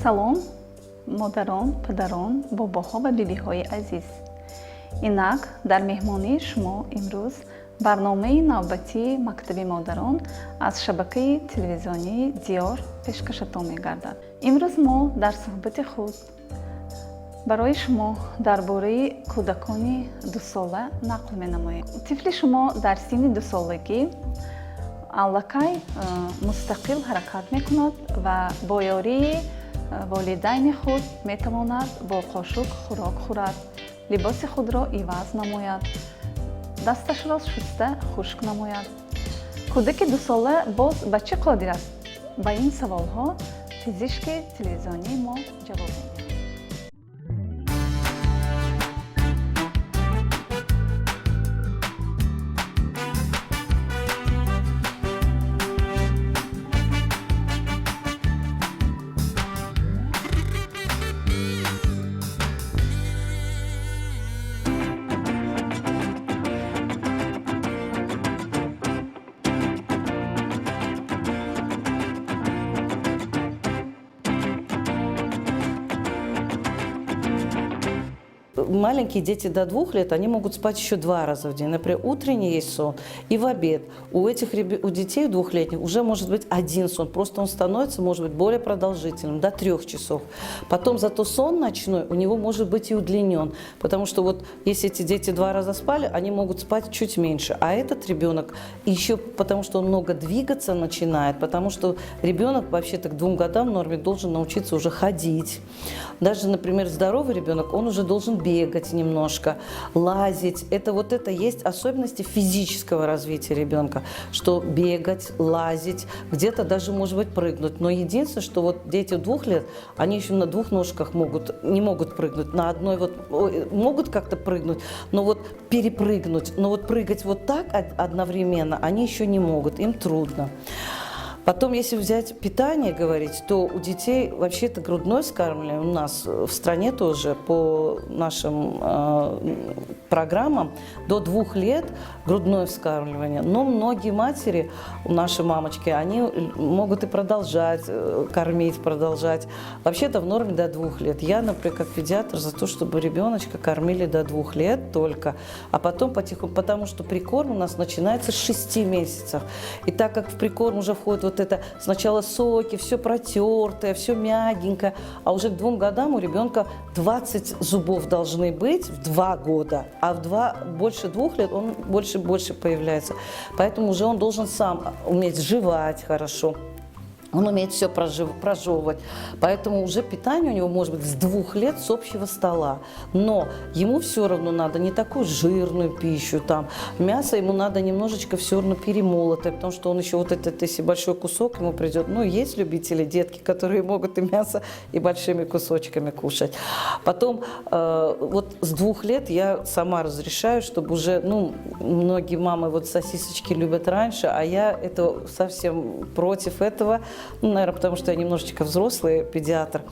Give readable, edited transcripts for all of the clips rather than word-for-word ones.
салом, модарон, падарон, бобоҳо ва бибиҳои азиз. Инак дар меҳмонии шумо имрӯз барномаи навбатии Мактаби модарон аз шабакаи телевизионии Диёр пешкашатон мегардад. Имрӯз мо дар суҳбати худ барои шумо дар бораи кӯдакони дусола нақл менамоем. Тифли шумо дар синни дусолагӣ аллакай мустақил ҳаракат мекунад ва бо ёрии волидайни худ метавонад бо қошук хӯрок хӯрад, либоси худро иваз намояд, дасташро шуста хушк намояд. Кӯдаки дусола боз ба чӣ қодир аст? Ба ин саволҳо пизишки телевизионии мо ҷавоб медиҳад. Маленькие дети до 2 лет, они могут спать еще 2 раза в день. Например, утренний есть сон и в обед. У детей 2-летних уже может быть 1 сон. Просто он становится, может быть, более продолжительным, до 3 часов. Потом зато сон ночной у него может быть и удлинен. Потому что вот если эти дети 2 раза спали, они могут спать чуть меньше. А этот ребенок еще потому, что он много двигаться начинает, потому что ребенок вообще-то к 2 годам в норме должен научиться уже ходить. Даже, например, здоровый ребенок, он уже должен бегать немножко, лазить. Это есть особенности физического развития ребенка, что бегать, лазить, где-то даже, может быть, прыгнуть. Но единственное, что вот дети 2 лет, они еще на 2 ножках не могут прыгнуть, на одной могут как-то прыгнуть, но вот перепрыгнуть, но вот прыгать вот так одновременно они еще не могут, им трудно. Потом, если взять питание, говорить, то у детей вообще-то грудное вскармливание у нас в стране тоже по нашим программам до 2 лет грудное вскармливание. Но многие матери, наши мамочки, они могут и продолжать кормить, продолжать. Вообще-то в норме до 2 лет. Я, например, как педиатр за то, чтобы ребеночка кормили до 2 лет только, а потом потихоньку, потому что прикорм у нас начинается с 6 месяцев. И так как в прикорм уже входит вот это сначала соки, все протертое, все мягенькое, а уже к 2 годам у ребенка 20 зубов должны быть в 2 года, а больше 2 лет он больше появляется. Поэтому уже он должен сам уметь жевать хорошо. Он умеет все прожевывать. Поэтому уже питание у него может быть с 2 лет с общего стола. Но ему все равно надо не такую жирную пищу. Там. Мясо ему надо немножечко все равно перемолотое, потому что он еще если большой кусок ему придет. Ну, есть любители, детки, которые могут и мясо, и большими кусочками кушать. Потом вот с 2 лет я сама разрешаю, чтобы уже, многие мамы сосисочки любят раньше, а я совсем против этого. Наверное, потому что я немножечко взрослый педиатр.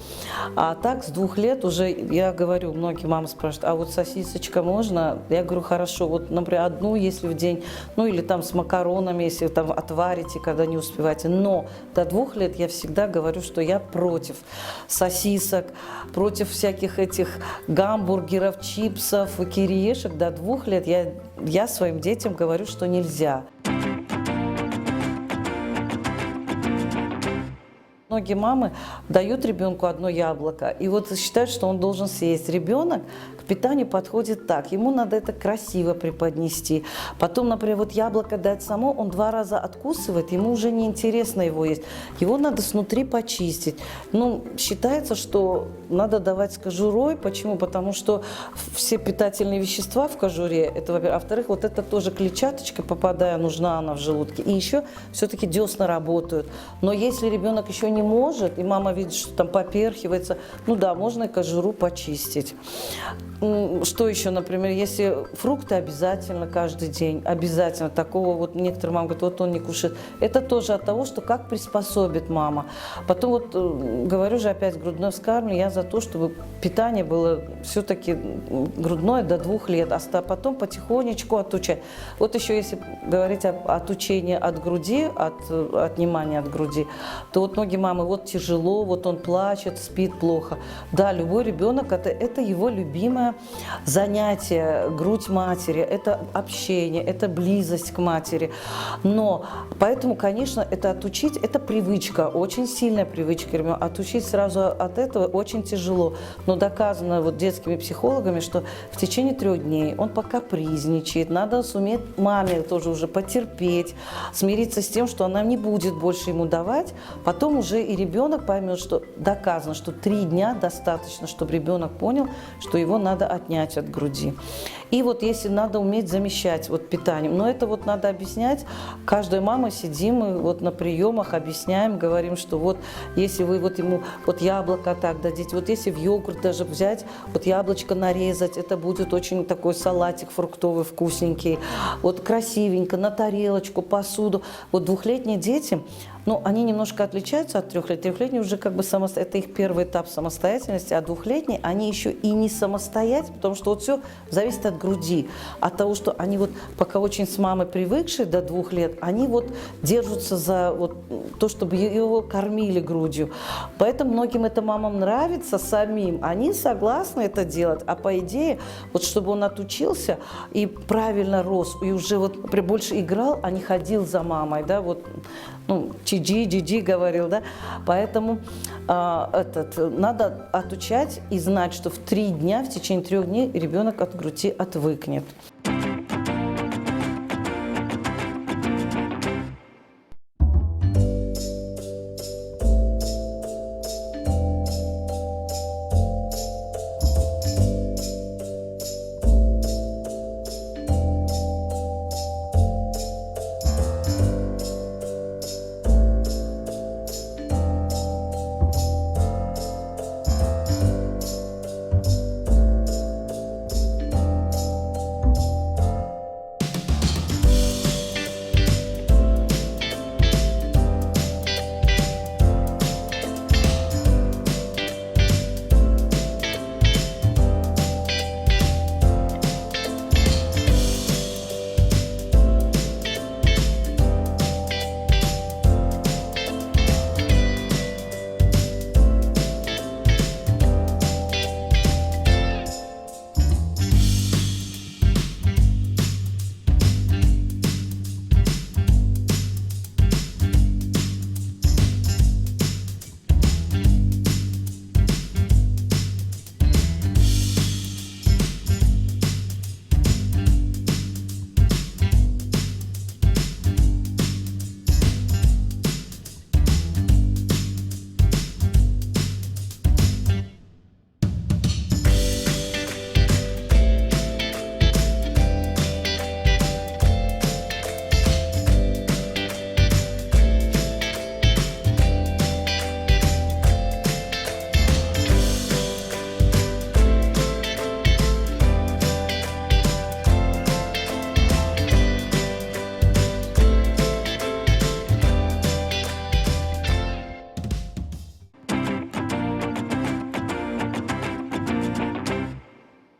А так, с 2 лет уже, я говорю, многие мамы спрашивают, а вот сосисочка можно? Я говорю, хорошо, вот, например, 1, если в день, или там с макаронами, если там отварите, когда не успеваете. Но до 2 лет я всегда говорю, что я против сосисок, против всяких этих гамбургеров, чипсов, кириешек. До 2 лет я своим детям говорю, что нельзя. Многие мамы дают ребенку 1 яблоко и считают, что он должен съесть. Ребенок к питанию подходит так. Ему надо это красиво преподнести. Потом, например, яблоко дать само, он 2 раза откусывает, ему уже неинтересно его есть. Его надо снутри почистить. Считается, что надо давать с кожурой. Почему? Потому что все питательные вещества в кожуре, это, во-первых. А во-вторых, это тоже клетчаточка, попадая, нужна она в желудке. И еще все-таки десна работают. Но если ребенок еще не может, и мама видит, что там поперхивается, можно и кожуру почистить. Что еще, например, если фрукты обязательно каждый день, обязательно. Такого некоторые мамы говорят, он не кушает. Это тоже от того, что как приспособит мама. Потом говорю же опять, грудное вскармливание, я за то, чтобы питание было все-таки грудное до 2 лет, а потом потихонечку отучать. Еще если говорить об отучении от груди, от отнимания от груди, то многие мамы мамы, вот тяжело, вот он плачет, спит плохо. Да, любой ребенок это его любимое занятие, грудь матери, это общение, это близость к матери. Но поэтому, конечно, это отучить, это привычка, очень сильная привычка ребенка. Отучить сразу от этого очень тяжело. Но доказано вот детскими психологами, что в течение 3 дней он покапризничает, надо суметь маме тоже уже потерпеть, смириться с тем, что она не будет больше ему давать. Потом уже и ребенок поймет, что доказано, что 3 дня достаточно, чтобы ребенок понял, что его надо отнять от груди. И вот если надо уметь замещать вот питанием, но это вот надо объяснять. Каждая мама сидим, мы вот на приемах объясняем, говорим, что вот если вы вот ему вот яблоко так дадите, вот если в йогурт даже взять, вот яблочко нарезать, это будет очень такой салатик фруктовый, вкусненький, вот красивенько, на тарелочку, посуду. Вот 2-летние дети, ну, они немножко отличаются от 3-летних. 3-летние уже как бы это их первый этап самостоятельности, а 2-летние, они еще и не самостоятельны, потому что вот все зависит от груди, от того, что они вот пока очень с мамой привыкшие до 2 лет, они вот держатся за вот то, чтобы его кормили грудью. Поэтому многим это мамам нравится самим, они согласны это делать, а по идее, вот чтобы он отучился и правильно рос, и уже вот больше играл, а не ходил за мамой, да, вот, ну, джиджи говорил, да, поэтому надо отучать и знать, что в 3 дня, в течение 3 дней ребенок от груди отвыкнет.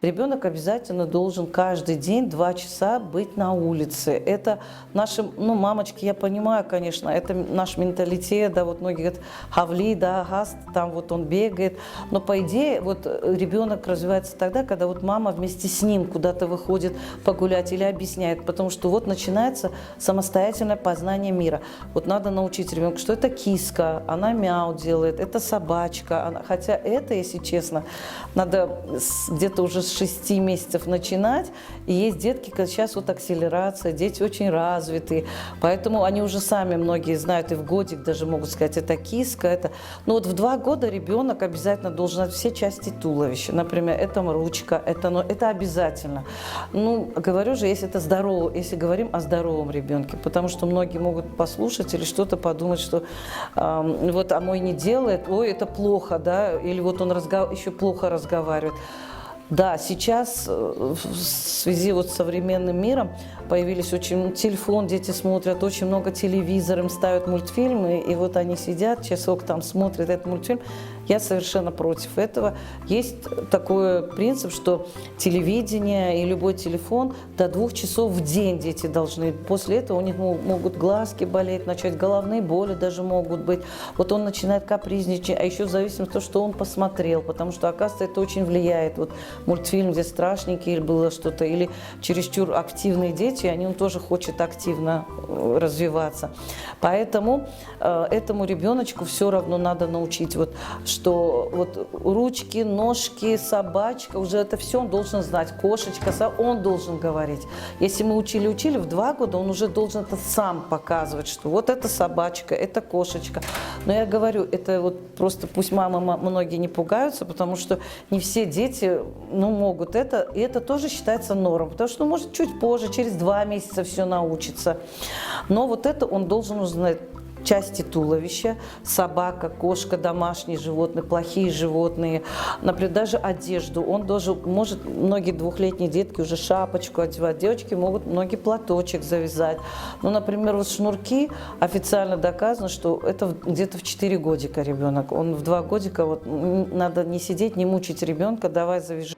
Ребенок обязательно должен каждый день 2 часа быть на улице. Это наши, ну, мамочки, я понимаю, конечно, это наш менталитет, да, вот многие говорят, хавли, да, гаст, там вот он бегает. Но по идее, вот ребенок развивается тогда, когда вот мама вместе с ним куда-то выходит погулять или объясняет, потому что вот начинается самостоятельное познание мира. Вот надо научить ребенка, что это киска, она мяу делает, это собачка, хотя это, если честно, надо где-то уже с 6 месяцев начинать, и есть детки, как сейчас вот акселерация, дети очень развитые, поэтому они уже сами многие знают, и в годик даже могут сказать, это киска, это... Но вот в 2 года ребенок обязательно должен знать все части туловища, например, это ручка, это обязательно. Ну, говорю же, если это здорово, если говорим о здоровом ребенке, потому что многие могут послушать или что-то подумать, что вот, а мой не делает, ой, это плохо, да, или вот он еще плохо разговаривает. Да, сейчас в связи вот с современным миром появились очень телефон, дети смотрят, очень много телевизора, им ставят мультфильмы, и вот они сидят, часок там смотрят этот мультфильм. Я совершенно против этого. Есть такой принцип, что телевидение и любой телефон до 2 часов в день дети должны. После этого у них могут глазки болеть, начать головные боли даже могут быть. Вот он начинает капризничать, а еще в зависимости от того, что он посмотрел, потому что, оказывается, это очень влияет. Вот мультфильм, где страшненький или было что-то, или чересчур активные дети, он тоже хочет активно развиваться. Поэтому этому ребеночку все равно надо научить, вот, что вот ручки, ножки, собачка, уже это все он должен знать, кошечка, он должен говорить. Если мы учили в 2 года, он уже должен это сам показывать, что вот это собачка, это кошечка. Но я говорю, это вот просто пусть мамы многие не пугаются, потому что не все дети, могут это, и это тоже считается нормой, потому что, может, чуть позже, через 2 месяца все научится. Но вот это он должен узнать. Части туловища, собака, кошка, домашние животные, плохие животные, например, даже одежду. Он должен, может, многие 2-летние детки уже шапочку одевать, девочки могут многие платочек завязать. Например, вот шнурки, официально доказано, что это где-то в 4 годика ребенок. Он в 2 годика, вот, надо не сидеть, не мучить ребенка, давай завяжи.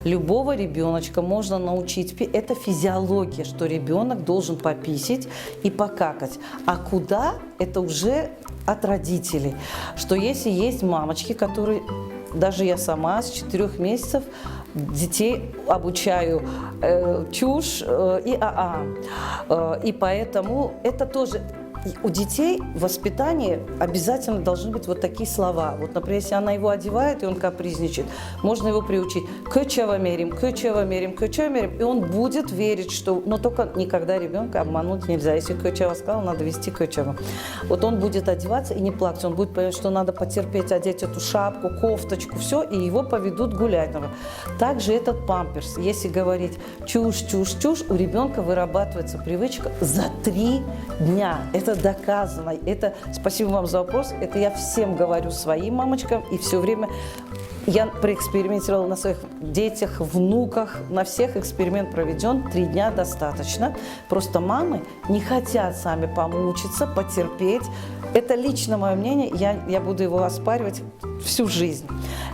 Любого ребеночка можно научить, это физиология, что ребенок должен пописить и покакать. А куда, это уже от родителей. Что если есть мамочки, которые, даже я сама с 4 месяцев детей обучаю чушь и АА. И поэтому это тоже у детей в воспитании обязательно должны быть вот такие слова. Вот, например, если она его одевает, и он капризничает, можно его приучить «кычева мерим», «кычева мерим», «кычева мерим», и он будет верить, что... Но только никогда ребенка обмануть нельзя. Если «кычева» сказал, надо вести «кычева». Вот он будет одеваться и не плакать, он будет понимать, что надо потерпеть, одеть эту шапку, кофточку, все, и его поведут гулять. Также этот памперс, если говорить чушь, чушь, чушь, у ребенка вырабатывается привычка за 3 дня. Это доказано. Это, спасибо вам за вопрос. Это я всем говорю своим мамочкам. И все время я проэкспериментировала на своих детях, внуках. На всех эксперимент проведен. 3 дня достаточно. Просто мамы не хотят сами помучиться, потерпеть. Это лично мое мнение. Я буду его оспаривать всю жизнь.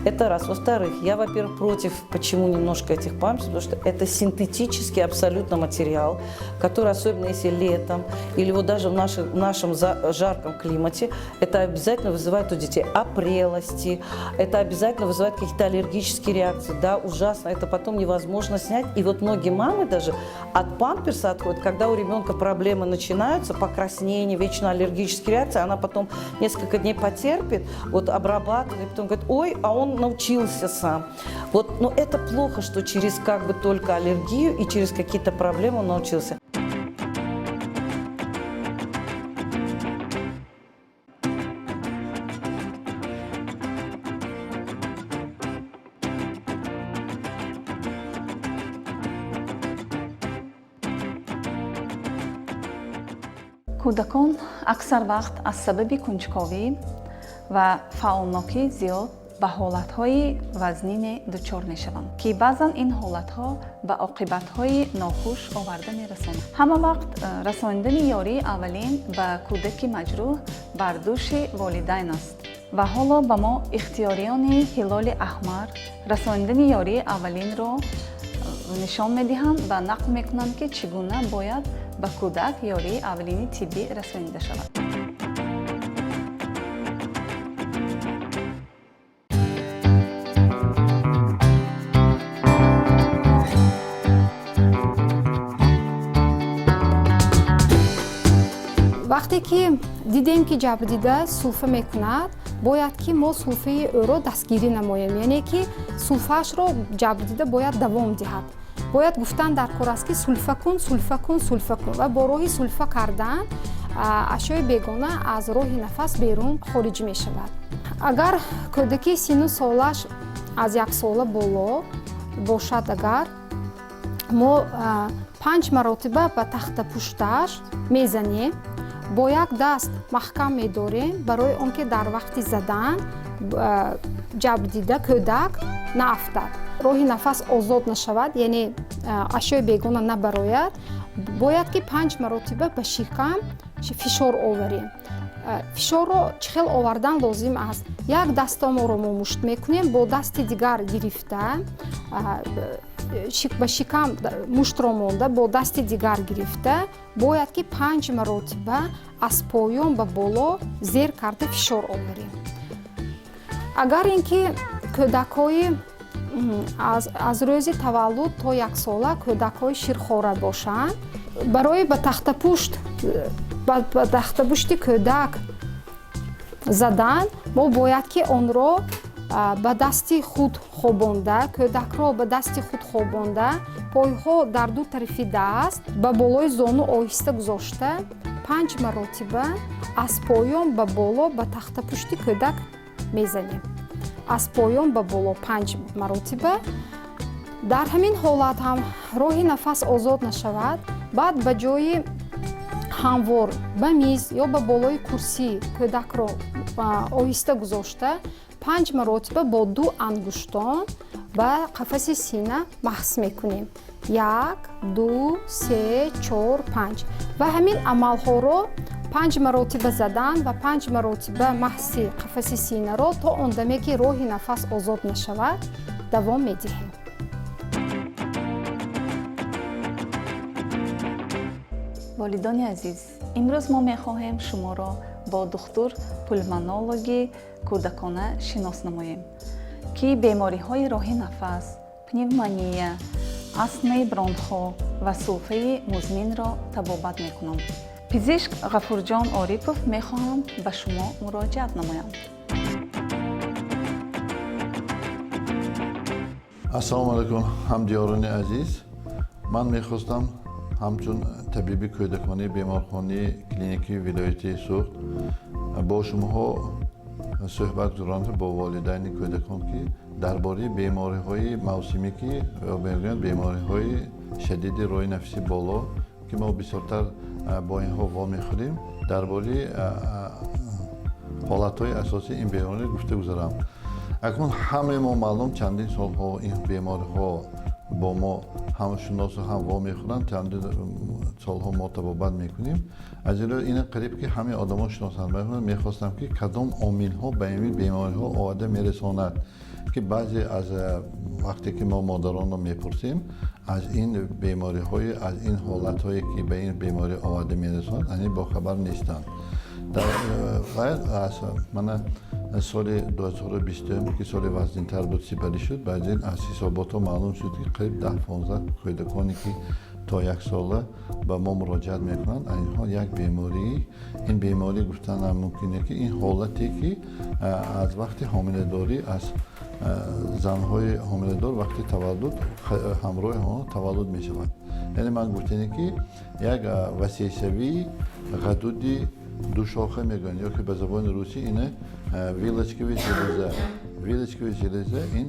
Это раз. Во-вторых, я, во-первых, против, почему немножко этих памперсов, потому что это синтетический абсолютно материал, который, особенно если летом или вот даже в нашем жарком климате, это обязательно вызывает у детей опрелости, это обязательно вызывает какие-то аллергические реакции. Да, ужасно, это потом невозможно снять. И вот многие мамы даже от памперса отходят, когда у ребенка проблемы начинаются, покраснение, вечно аллергические реакции, она потом несколько дней потерпит, вот обрабатывает, и потом говорит, ой, а он научился сам. Вот, но это плохо, что через как бы только аллергию и через какие-то проблемы он научился. кӯдакон аксар вақт аз сабаби кунҷковӣ ва фаъолнокии зиёд ба ҳолатҳои вазнине дучор мешаванд, ки баъзан ин ҳолатҳо ба оқибатҳои нохуш оварда мерасонанд. ҳама вақт расониндани ёрии аввалин ба кӯдаки маҷрӯҳ бар дӯши волидайн аст. ва ҳоло ба мо ихтиёриёни ҳилоли аҳмар расониндани ёрии аввалинро нишон медиҳанд ва нақл мекунанд, ки чӣ гуна бояд ба кӯдак ёрии аввалини тиббӣ расонида шавад. вақте ки дидем ки ҷабрдида сулфа мекунад, бояд ки мо сулфаи ӯро дастгирӣ намоем, яъне ки сулфаашро ҷабрдида бояд давом диҳад. бояд гуфтан дар кор аст ки сулфа кун, сулфа кун, сулфа кун ва бо роҳи сулфа кардан ашёи бегона аз роҳи нафас берун хориҷ мешавад. агар кӯдаки сину солаш аз 1 сола боло бошад, агар мо 5 маротиба ба тахтапушташ мезанем, бо як даст маҳкам медорем, барои он ки дар вақти задан ҷабрдида кӯдак наафтад, роҳи нафас озод нашавад, яъне ашёи бегона набарояд. бояд ки 5 маротиба ба шикам фишор оварем. фишорро чӣ хел овардан лозим аст? Як дастаморо мо мушт мекунем, бо дасти дигар гирифта ба шикам муштро монда, бо дасти дигар гирифта бояд ки 5 маротиба аз поён ба боло зер карда фишор оварем. агар ин ки кӯдакҳои аз рӯзи таваллуд то 1 сола кӯдакҳои ширхора бошанд, барои ба тахтапушти кӯдак задан мо бояд ки онро ба дасти худ хобонда, кӯдакро ба дасти худ хобонда, пойҳо дар ду тарафи даст ба болои зону оҳиста гузошта 5 маротиба аз поён ба боло ба тахтапушти кӯдак мезанем. аз поён ба боло 5 маротиба. дар ҳамин ҳолат ҳам роҳи нафас озод нашавад, баъд ба ҷои ҳамвор ба миз ё ба болои курсӣ кӯдакро оҳиста гузошта 5 маротиба бо 2 ангуштон ба қафаси сина маҳс мекунем. 1, 2, 3, 4, 5 ва ҳамин амалҳоро 5 маротиба задан ва 5 маротиба маҳси қафаси синаро то он даме ки роҳи нафас озод нашавад давом медиҳем. волидони азиз, имрӯз мо мехоҳем шуморо бо духтур пулмонологи кӯдакона шинос намоем, ки бемориҳои роҳи нафас, пневмония, астмаи бронхо ва сулфаи музминро табобат мекунанд. پزشک غفورجان عارفов میخواهم به شما مراجعت نمایم. ассалому алайкум ҳамдиёрони азиз, ман мехостам ҳамчун табиби кӯдаконӣ беморхонаи клиникии вилояти суғд бо шумоҳо суҳбат гузаронда бо волидайни кӯдакон ки дар бораи бемориҳои мавсимӣ ки мегӯянд бемориҳои шадиди рӯи нафиси боло ки мо бисёртар бо инҳо вомехӯрем, дар бораи ҳолатҳои асосии ин беморӣ гуфта гузарам. акнун ҳамаи мо маълум чандин солҳо ин бемориҳо бо мо ҳамшуносу ҳам вомехӯранд, чандин солҳо мо табобат мекунем. аз ин рӯ ина қариб ки ҳамаи одамо шиносанд. мехостам ки кадом омилҳо ба ин бемориҳо оварда мерасонад ки баъзе аз вақте ки мо модаронро мепурсем аз ин бемориҳои аз ин ҳолатҳое ки ба ин беморӣ оварда мерасонад ани бохабар нестанд. мана соли 2020 ки соли вазнинтар буд сипарӣ шуд. баъд ин аз ҳисоботҳо маълум шуд ки қариб 10-15 кӯдаконе ки то як сола ба мо муроҷиат мекунанд, инҳо як беморӣ, ин беморӣ гуфтан ҳам мумкине ки ин ҳолате ки аз вақти ҳомиладорӣ аз занҳои ҳомиладор вақти таваллуд ҳамроҳи онҳо таваллуд мешавад. яъне ман гуфтане ки як васеъшавии ғадуди душоха мегӯянд ё ки ба забони русӣ ина вилочкови железа ин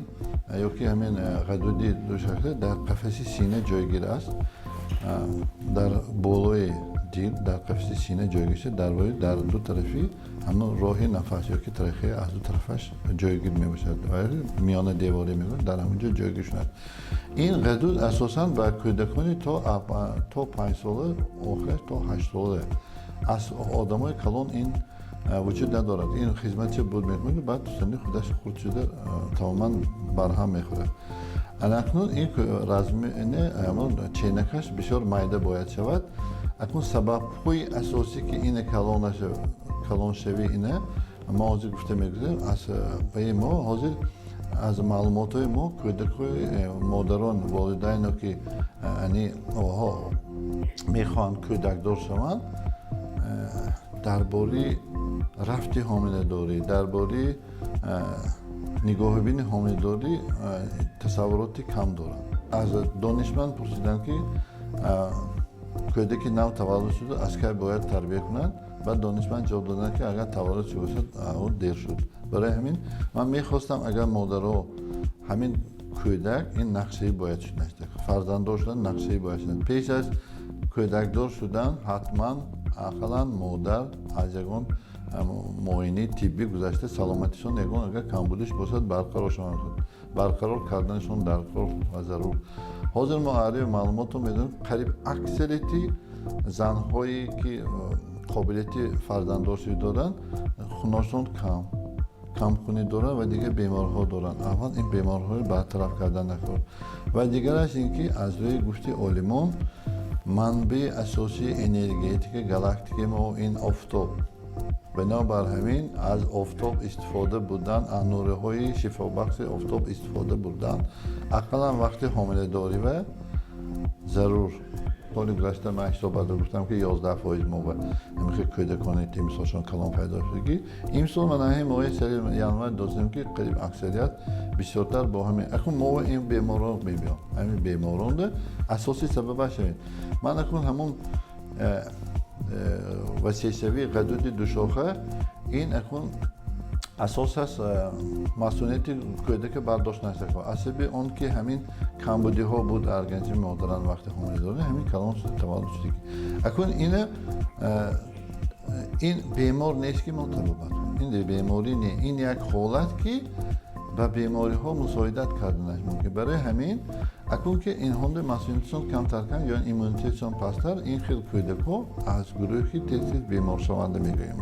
ё ки ҳамин ғадуди душоха дар қафаси сина ҷойгир аст, дар болои дил дар қафаси сина ҷойгир шуд, дар ду тарафи ҳамон роҳи нафас ё ки трахея аз ду тарафаш ҷойгир мебошад, миёна деворӣ мегӯянд, дар ҳамонҷо ҷойгир шудад. ин ғадуд асосан ба кӯдакони то 5 сола охираш то 8 сола аз одамои калон ин вуҷуд надорад. ин хизматчи буд мекунад, баъд тӯстани худаш хурд шуда тамоман барҳам мехӯрад. акнун ин размини ченакаш бисёр майда бояд шавад. акнун сабабҳои асосӣ ки ина калоншавӣ ина мо ҳозир гуфта мегузарем. баи мо ҳозир аз маълумотҳои мо кӯдакҳои модарон волидайно ки мехоҳанд кӯдакдор шаванд, дар бораи рафти ҳомиладорӣ, дар бораи нигоҳубини ҳомиладорӣ тасаввуроти кам доранд. аз донишманд пурсиданд ки кӯдаки нав таваллуд шуда аз кай бояд тарбия кунанд. баъд донишманд ҷавоб доданд ки агар таваллуд шуда бошад дер шуд. барои ҳамин ман мехостам агар модаро ҳамин кӯдак ин нақшаи бояд шуд, фарзанддор шудан нақшаи бояд шудан. пеш аз кӯдакдор шудан ҳатман ақаллан модар аз ягон муоинаи тиббӣ гузашта саломатишон ягон агар камбудиш бошад барқарор карданашон даркор ва зарур. ҳозир мо арӯи маълумотро медонем қариб аксарияти занҳое ки қобилияти фарзанддоршавӣ доранд хунашон камхунӣ доранд ва дигар бемориҳо доранд. аввал ин бемориҳоро бартараф кардан накор. ва дигараш ин ки аз рӯи гуфти олимон манбаи асосии энергетика галактикаи мо ин офтоб. бинобар ҳамин аз офтоб истифода бурдан, аз нуриҳои шифобахши офтоб истифода бурдан ақаллан вақти ҳомиладорӣ ва зарур. соли гузашта ман ҳисобатро гуфтам ки 11% мо ба ҳамин кӯдакони мисолшон калон пайдо шудагӣ. имсол ман ҳамин моҳи сари январ дозем ки қариб аксарият бисёртар бо ҳамин акун мо ин беморон мебиём. ҳамин беморонда асоси сабабаш ҳамин. ман акун ҳамон васеъшавии ғадуди душоха ин акун асос аст масъулияти кӯдака бардошт нашавад. асаби он ки ҳамин камбудиҳо буд организми модаран вақти ҳомиладорӣ ҳамин калон шуда таваллуд шудагӣ. акун ин бемор нест ки мо табобат ин беморӣ не, ин як ҳолат ки ба бемориҳо мусоидат карданаш мумкин. барои ҳамин акун ки инҳонда масъулиятшон камтар кан ё иммунитетшон пасттар, ин хел кӯдакҳо аз гурӯҳи тез беморшаванда мегӯем.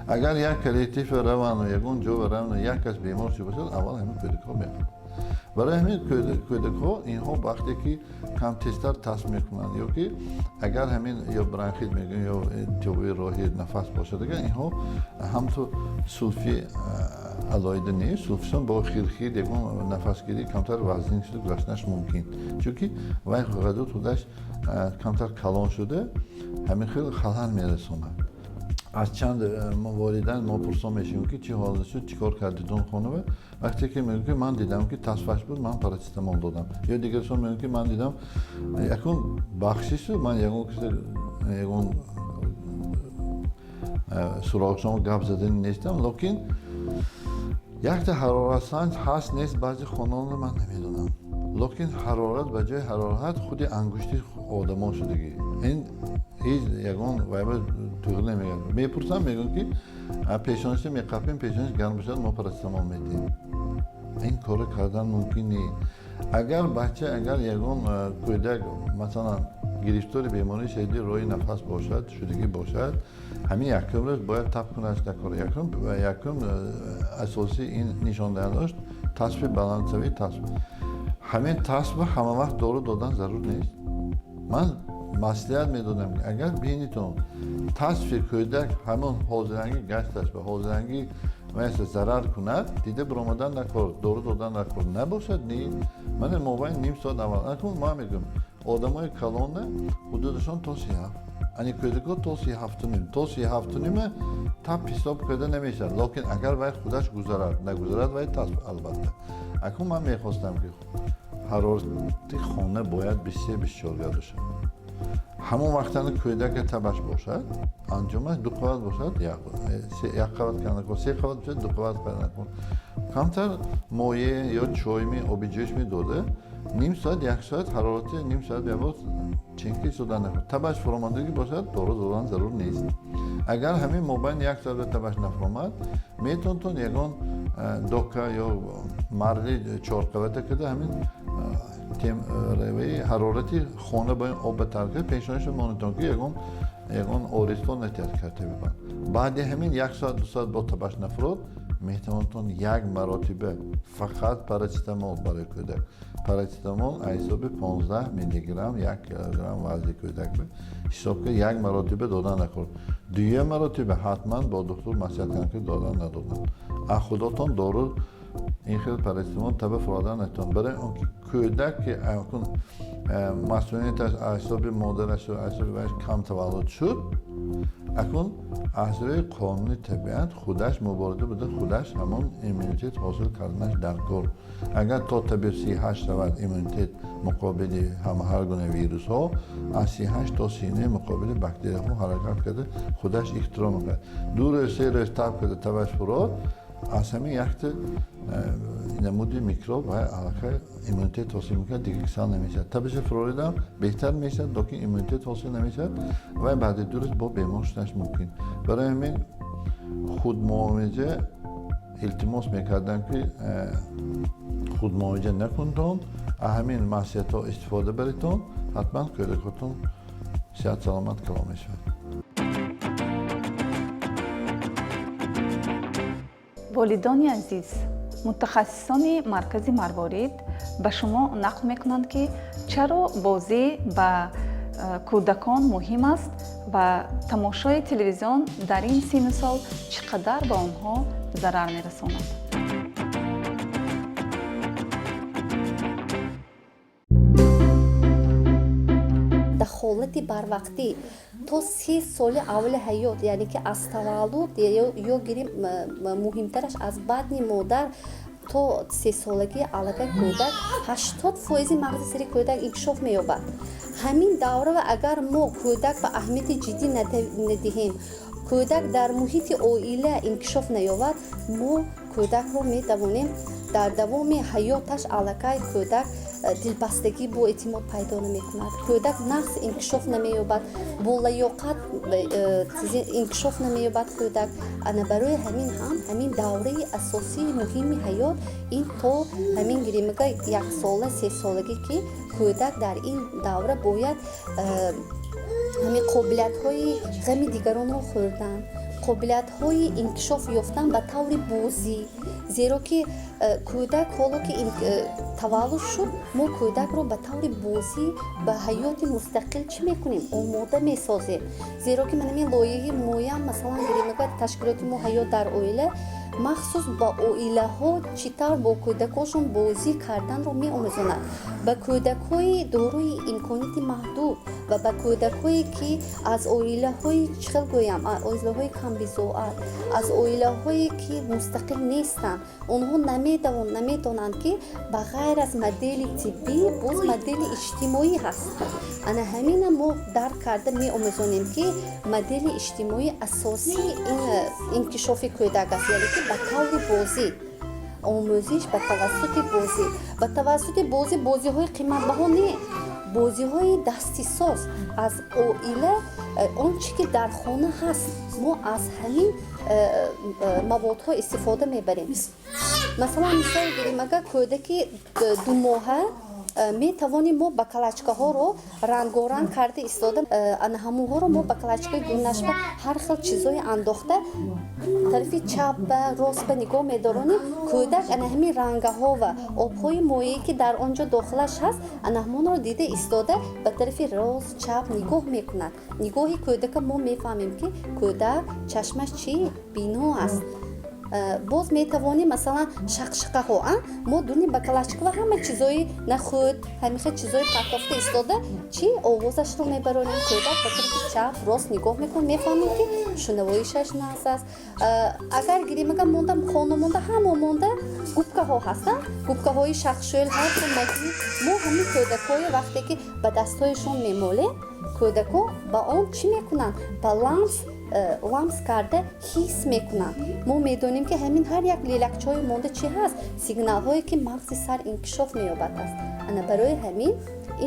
агар як коллективе равану ягон ҷо равану як кас бемор шуда бошад, аввал ҳамин кӯдакҳо мехӯранд. барои ҳамин кӯдакҳо инҳо вақте ки кам тезтар тасб мекунанд ё ки агар ҳамин ё бронхит мегӯем ё илтиҳоби роҳи нафас бошад, агар инҳо ҳамто сулфи алоида нест, суфсон бо хирхир ягон нафасгирӣ камтар вазнин шуд гузаштанаш мумкин. Чунки вай ғадуд худаш камтар калон шуда, ҳамин хел халал мерасонад. аз чанд воридан мо пурсон мешавем ки чӣ ҳол шуд, чӣ кор кардидон хонава. Вақте ки мегӯям ки ман дидам ки тасфаш буд, ман парацетамол додам. Ё дигарсон мегӯям ки ман дидам якун бахшишу, ман ягон суроғшомо гап задани нестам, локин якта ҳароратсанҷ ҳаст нест баъзи хонаонро ман намедонам. Локин ҳарорат ба ҷои ҳарорат худи ангушти одамон шудагӣ. Ин ягон вайба туғил намегӯям. Мепурсам мегӯям ки пешонаши меқапем, пешонаш гарм бошад, мо парацетамол медиҳем. Ин корро кардан мумкин нест. Агар бача, агар ягон кӯдак масалан гирифтори бемории шадиди роҳи нафас бошад, шудагӣ бошад, ҳамин якум рӯз бояд таб кунаш дакор. Якум асосӣ ин нишондиҳандааш тасби баландсавӣ тасб. ҳамин тасбро ҳама вақт дору додан зарур нест. Ман маслиҳат медодам ки агар бинитон тасби кӯдак ҳамон ҳозиранги гашташ ба ҳозиранги зарар кунад, дида биромадан накор, дору додан накор набошад, не ман мобайн ним соат аввал акун ма мегӯям одамои калона ҳудудашон то 37, ани кӯдако то 37, то 37 таб ҳисоб карда намешавад. Локин агар вай худаш гузарад, нагузарад вай тасб албатта. Акун ман мехостам ки ҳарорати хона бояд 23-24 градус шавад. ҳамон вақтана кӯдака табаш бошад, анҷомаш 2 қават бошад, 1 қават канакон, 3 қават бошад, 2 қават канакон. Камтар моеъ ё чойми, оби ҷӯшми дода, ним соат, 1 соат ҳарорати ним соат беабод ченки содан накун. Табаш фуромандагӣ бошад, дору додан зарур нест. Агар ҳамин мобайн 1 соат табаш нафуромад, метавонтон ягон дока ё марли 4 қавата када ҳамин ҳарорати хона ба об тарка пешонаш монитон ки ягон ористон натиҳад карда бибанд. Баъди ҳамин 1 соат 2 соат бо табаш нафурод, метавонтон як маротиба фақат парацетамол барои кӯдак. Парацетамол айсоби 15 миллиграмм 1 килограмм вазни кӯдак ҳисоб ки як маротиба додан накор. Дуюм маротиба ҳатман бо доктор маслиҳат кунанд ки додан надодан. аз худотон дору ин хел парацетамол таба фуродан натон. Барои он ки кӯдак ки масъулияташ аъсоби модараш ва аъсоби вайш кам таваллуд шуд, акун аъзои қонуни табиат худаш муборида буда, худаш ҳамон иммунитет ҳосил карданаш дар кор. Агар то таби 38 шавад иммунитет муқобили ҳар гуна вирусҳо, аз 38 то 39 муқобили бактерияҳо ҳаракат карда худаш ихтироъ мекунад. 2 рӯз 3 рӯз таб карда табаш фурод, аз ҳамин якта намуди микроб ва аллакай иммунитет ҳосил мекунад, дигар кисал намешавад. Табиша фуроридам беҳтар мешавад, локин иммунитет ҳосил намешавад ва баъди 2 рӯз бо бемор шудаш мумкин. Барои ҳамин худмуолиҷа илтимос мекардам ки худмуолиҷа накунтон, аз ҳамин маслиҳатҳо истифода баритон, ҳатман кӯдакотон сеҳат саломат калон мешавад. волидони азиз, мутахассисони маркази марворид ба шумо нақл мекунанд ки чаро бозӣ ба кӯдакон муҳим аст ва тамошои телевизион дар ин синну сол чӣ қадар ба онҳо зарар мерасонад. дар ҳолати барвақтӣ то 3 соли аввали ҳаёт, яъне ки аз таваллуд ё гирим муҳимтараш аз бадни модар то 3 солагӣ аллакай кӯдак 80% мағзи сири кӯдак инкишоф меёбад. ҳамин давра агар мо кӯдак ба аҳамияти ҷиддӣ надиҳем, кӯдак дар муҳити оила инкишоф наёбад, мо кӯдакро метавонем дар давоми ҳаёташ аллакай кӯдак дилбастагӣ бо эътимод пайдо намекунад. Кӯдак нағз инкишоф намеёбад, бо лаёқат инкишоф намеёбад кӯдак. Ана барои ҳамин ҳамин давраи асосии муҳими ҳаёт ин то ҳамин гиримага 1 сола 3 солагӣ ки кӯдак дар ин давра бояд ҳамин қобилиятҳои ғами дигаронро хӯрдан, қобилиятҳои инкишоф ёфтан ба таври бозӣ. Зеро ки кӯдак ҳоло ки таваллуд шуд, мо кӯдакро ба таври бозӣ ба ҳаёти мустақил чӣ мекунем? Омода месозем. Зеро ки ман ҳамин лоиҳаи муайян масалан гиримага ташкилоти мо ҳаёт дар оила махсус ба оилаҳо чӣ тавр бо кӯдакошон бозӣ карданро меомӯзонад. Ба кӯдакҳои дорои имконияти маҳдуд ва ба кӯдакҳое ки аз оилаҳои чӣ хел гӯям, оилаҳои камбизоат, аз оилаҳое ки мустақил нестанд, онҳо наметонанд ки ба ғайр аз модели тиббӣ боз модели иҷтимоӣ ҳаст. Ана ҳамина мо дарк карда меомӯзонем ки модели иҷтимоӣ асосии ин инкишофи кӯдак аст, яъне ки ба таври бозӣ омӯзиш ба тавассути бозӣ, ба тавассути бозиҳои қиматбаҳо не, бозиҳои дастисоз аз оила, он чӣ ки дар хона ҳаст, мо аз ҳамин маводҳо истифода мебарем. Масалан мисол гирем, агар кӯдаки 2 моҳа метавонем мо бакалачкаҳоро рангоранг карда истода, ана ҳамонҳоро мо бакалачкаи гулнашба ҳар хел чизое андохта тарафи чап ба рост ба нигоҳ медоронем. Кӯдак ана ҳамин рангаҳо ва обҳои моеъе ки дар он ҷо дохилаш ҳаст, ана ҳамонро дида истода ба тарафи рост чап нигоҳ мекунад. Нигоҳи кӯдака мо мефаҳмем ки кӯдак чашмаш чӣ бино аст. Боз метавонем масалан шақшақаҳо, мо дурни бакалачка ва ҳама чизои нахӯд, ҳамиха чизои партофта истода чӣ овозашро мебаронем, кӯдак ба тарафи чап рост нигоҳ мекунад, мефаҳмем ки шунавоишаш наст аст. Агар гирем, агар монда хона монда ҳамо монда губкаҳо ҳастанд, губкаҳои шахшӯл ҳаст, мо ҳамин кӯдакҳои вақте ки ба дастҳояшон мемолем, кӯдакҳо ба он чӣ мекунанд, ба ламс карда ҳис мекунанд. Мо медонем ки ҳамин ҳар як лелакчаҳои монда чӣ ҳаст, сигналҳое ки мағзи сар инкишоф меёбад аст. Ана барои ҳамин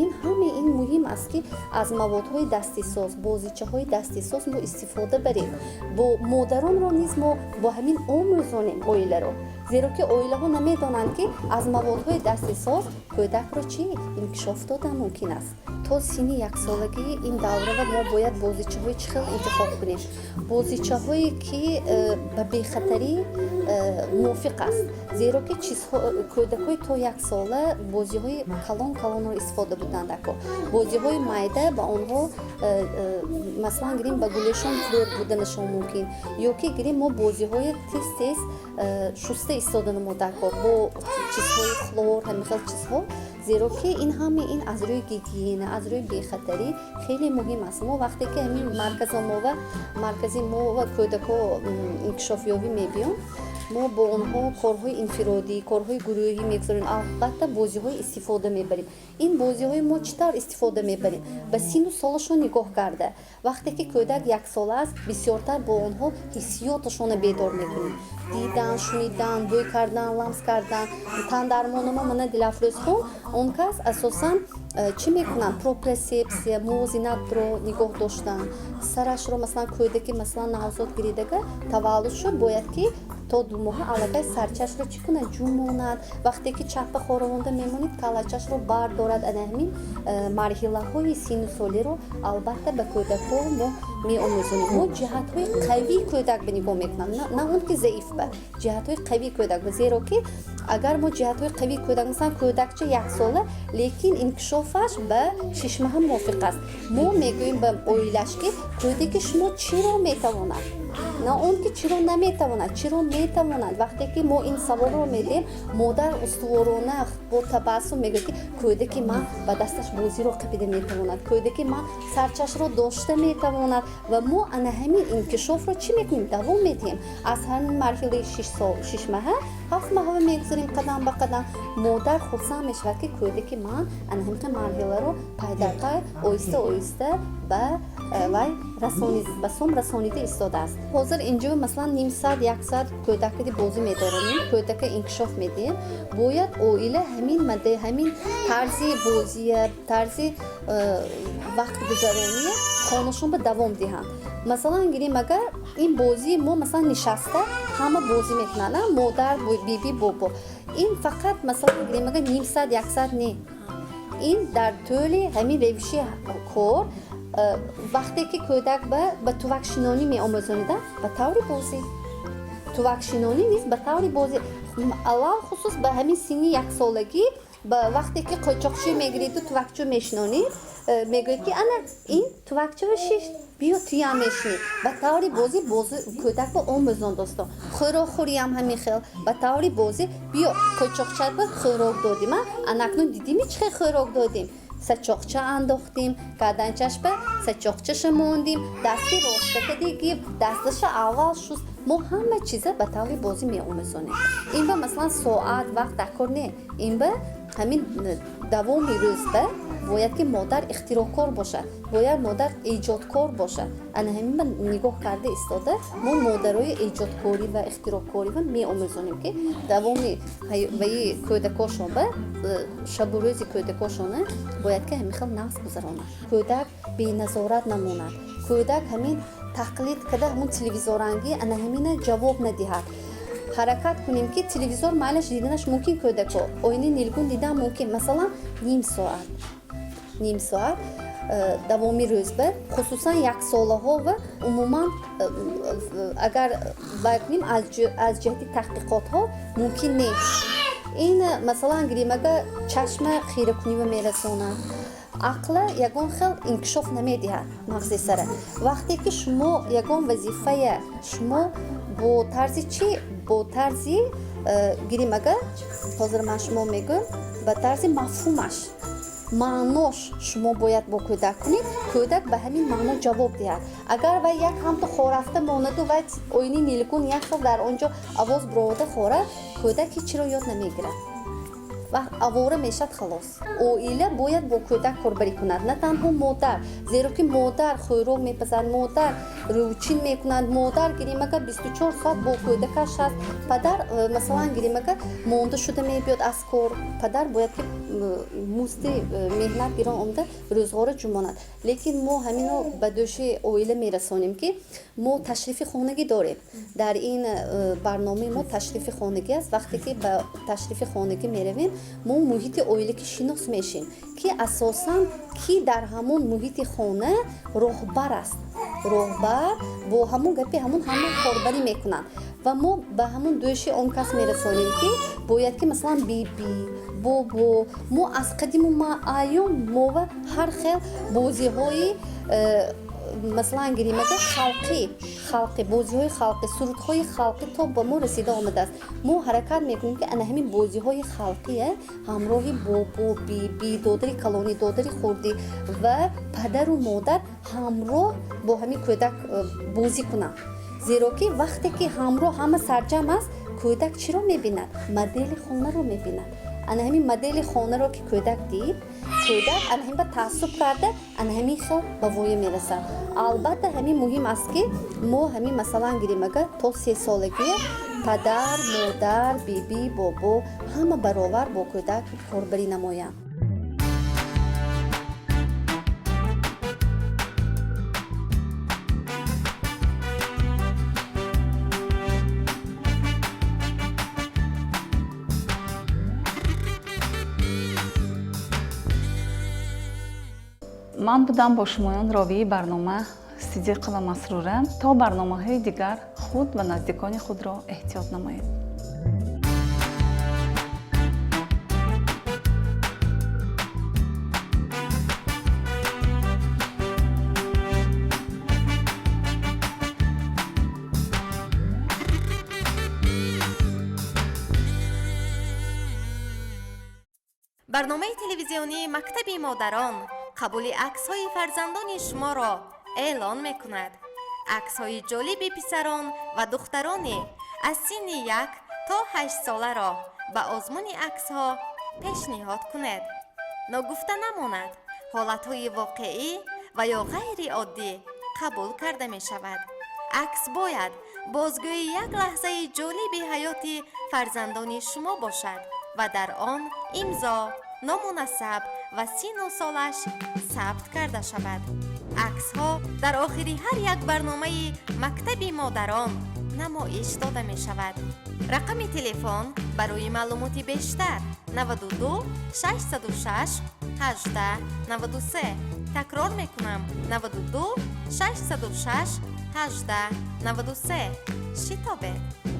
ин муҳим аст ки аз маводҳои дастисоз, бозичаҳои дастисоз мо истифода барем. Бо модаронро низ мо бо ҳамин омӯзонем оиларо, зеро ки оилаҳо намедонанд ки аз маводҳои дастисоз кӯдакро чӣ инкишоф додан мумкин аст. То синни 1 солагӣ ин даврава мо бояд бозичаҳои чӣ хел интихоб кунем, бозичаҳое ки ба бехатарӣ мувофиқ аст, зеро ки кӯдакҳои то 1 сола бозиҳои калонро истифода буданд. Бозиҳои майда ба онҳо масалан гирем ба гулешон флёр буданашон мумкин, ё ки гирем мо бозиҳои тез шуста истода намода бо чизҳои хлор, ҳамихел чизҳо, зеро ки ин ҳама ин аз рӯи гигиена, аз рӯи бехатарӣ хеле муҳим аст. Мо вақте ки ҳамин маркази мо ва кӯдакҳо инкишофёбӣ мебиём, мо бо онҳо корҳои инфиродӣ, корҳои гурӯҳӣ мегузорем, албатта бозиҳои истифода мебарем. Ин бозиҳои мо чӣ тавр истифода мебарем? Ба сину солашон нигоҳ карда, вақте ки кӯдак 1 сола аст, бисёртар бо онҳо ҳиссиёташонро бедор мекунем. Дидан, шунидан, бӯй кардан, ламс кардан, тандармонома мана дилафрӯзхон, он кас асосан чӣ мекунанд? Пропресепсия, мувозинатро нигоҳ доштан, сарашро масалан кӯдаки масалан навзод гиридага таваллуд шуд, бояд ки то 2 моҳа аллакай сарчашро чӣ кунад? Ҷумонад. Вақте ки чапа хоравонда мемонед, калачашро бардорад. Ана ҳамин марҳилаҳои синну солиро албатта ба кӯдакҳо мо меомӯзонем. Мо ҷиҳатҳои қавии кӯдак ба нигоҳ мекунам, на он ки заиф ба ҷиҳатҳои қавии кӯдак ба, зеро ки агар мо ҷиҳатҳои қавии кӯдак масалан кӯдакча 1 сола, лекин инкишофаш ба 6 моҳа мувофиқ аст, мо мегӯем ба оилаш ки кӯдаки шумо чиро метавонад, на он ки чиро наметавонад, чиро метавонад. Вақте ки мо ин саволро медиҳем, модар устуворона бо табассум мегӯяд ки кӯдаки ман ба дасташ бозиро қабида метавонад, кӯдаки ман сарчашро дошта метавонад, ва мо ана ҳамин инкишофро чӣ мекунем? Давом медиҳем. Аз ҳамин марҳилаи 6 моҳа 7 моҳа мегузорем, қадам ба қадам модар хурсанд мешавад ки кӯдаки ман ана ҳамин марҳиларо пайдақай оҳиста ба вай ба сом расонида истодааст. Ҳозир инҷо масалан ним саат 1 саат кӯдаки бозӣ медоронем, кӯдака инкишоф медиҳем, бояд оила ҳамин тарзи бозия, тарзи вақтгузаронии хонашонро давом диҳанд. Масалан гирем агар ин бозӣ мо масалан нишаста ҳама бозӣ мекунанд, модар, биби, бобо, ин фақат масалан гирем агар ним саат 1 саат не, ин дар тӯли ҳамин ревиши кор вақте ки кӯдак ба тувакшинонӣ меомӯзонида, ба таври бозӣ, тувакшинонӣ низ ба таври бозӣ, алал хусус ба ҳамин синни 1 солагӣ, ба вақте ки қойчоқчӣ мегириду тувакчӯ мешинонӣ, мегӯяд ки ана ин тувакчава шиш биё туям мешини ба таври бозӣ кӯдакро омӯзон досто хӯрокхӯриам ҳамин хел ба таври бозӣ биё қӯйчоқчаба хӯрок додим анакнун дидими чӣ хел хӯрок додим сачоқча андохтем гарданчашба сачоқчаша мондим дасти ростака дигиб дасташа аввал шуст мо ҳама чиза ба таври бозӣ меомӯзонем ин ба масалан соат вақт дар кор не ин ба ҳамин давоми рӯз ба бояд ки модар ихтироъкор бошад бояд модар эҷодкор бошад ана ҳамин ба нигоҳ карда истода мо модарои эҷодкорӣ ва ихтироъкориро меомӯзонем ки давоми ҳаёваи кӯдакошон ба шабу рӯзи кӯдакошона бояд ки ҳамин хел навз гузаронад кӯдак беназорат намонад кӯдак ҳамин тақлид карда ҳамун телевизорангӣ ана ҳамина ҷавоб надиҳад ҳаракат кунем ки телевизор майлаш диданаш мумкин кӯдако оини нилгун дидан мумкин масалан ним соат давоми рӯз ба хусусан яксолаҳо ва умуман агар вакним аз ҷиҳати таҳқиқотҳо мумкин нест ин масалан гиримага чашма хиrakунива мерасонад ақла ягон хел инкишоф намедиҳад мағзи сара вақте ки шумо ягон вазифая шумо бо тарзи чӣ бо тарзи гиримага ҳозир ман шумо мегӯям ба тарзи мафҳумаш маънош шумо бояд бо кӯдак кунед кӯдак ба ҳамин маъно ҷавоб диҳад агар вай як ҳамто хорафта монаду вай оини нилгун як хел дар он ҷо авоз буровода хорад кӯдак ҳечиро ёд намегирад ва авора мешад халос оила бояд бо кӯдак корбарӣ кунад на танҳо модар зеро ки модар хӯрок мепазад модар рӯчин мекунад модар гиримага 24 соат бо кӯдакаш ҳаст падар масалан гиримага монда шуда мебиёд аз кор падар бояд ки музди меҳнат гирон омада рӯзғора ҷумонад лекин мо ҳамино ба дӯши оила мерасонем ки мо ташрифи хонагӣ дорем дар ин барномаи мо ташрифи хонагӣ аст вақте ки ба ташрифи хонагӣ меравем мо муҳити оилакӣ шинос мешем ки асосан ки дар ҳамон муҳити хона роҳбар аст роҳбар бо ҳамон гапи ҳамон ҳама корбарӣ мекунанд ва мо ба ҳамон дӯши он кас мерасонем ки бояд ки масалан биби бобо мо аз қадиму аём мова ҳар хел бозиҳои масалан гиримага халқӣ бозиҳои халқӣ сурудҳои халқӣ то ба мо расида омадааст мо ҳаракат мекунем ки ана ҳамин бозиҳои халқие ҳамроҳи бобо биби додари калонӣ додари хурдӣ ва падару модар ҳамроҳ бо ҳамин кӯдак бозӣ кунанд зеро ки вақте ки ҳамроҳ ҳама сарҷам аст кӯдак чиро мебинад модели хонаро мебинад ана ҳамин модели хонаро ки кӯдак дид кӯдак ана ҳамин ба таассуб карда ана ҳамин хел ба воя мерасад албатта ҳамин муҳим аст ки мо ҳамин масалан гиримага то 3 солагӣ падар модар биби бобо ҳама баробар бо кӯдак корбарӣ намоянд ман будам бо шумоён ровии барнома сидиқа ва масрура то барномаҳои дигар худ ва наздикони худро эҳтиёт намоед. барномаи телевизионии мактаби модарон қабули аксҳои фарзандони шуморо эълон мекунад. аксҳои ҷолиби писарон ва духтароне аз синни 1 то 8 соларо ба озмуни аксҳо пешниҳод кунед. ногуфта намонад, ҳолатҳои воқеӣ ва ё ғайри оддӣ қабул карда мешавад. акс бояд бозгӯи як лаҳзаи ҷолиби ҳаёти фарзандони шумо бошад ва дар он имзо, ному насаб ва сину солаш сабт карда шавад. аксҳо дар охири ҳар як барномаи мактаби модарон намоиш дода мешавад. рақами телефон барои маълумоти бештар 92 606 18 93. такрор мекунам 92 606 18 93. шитобед.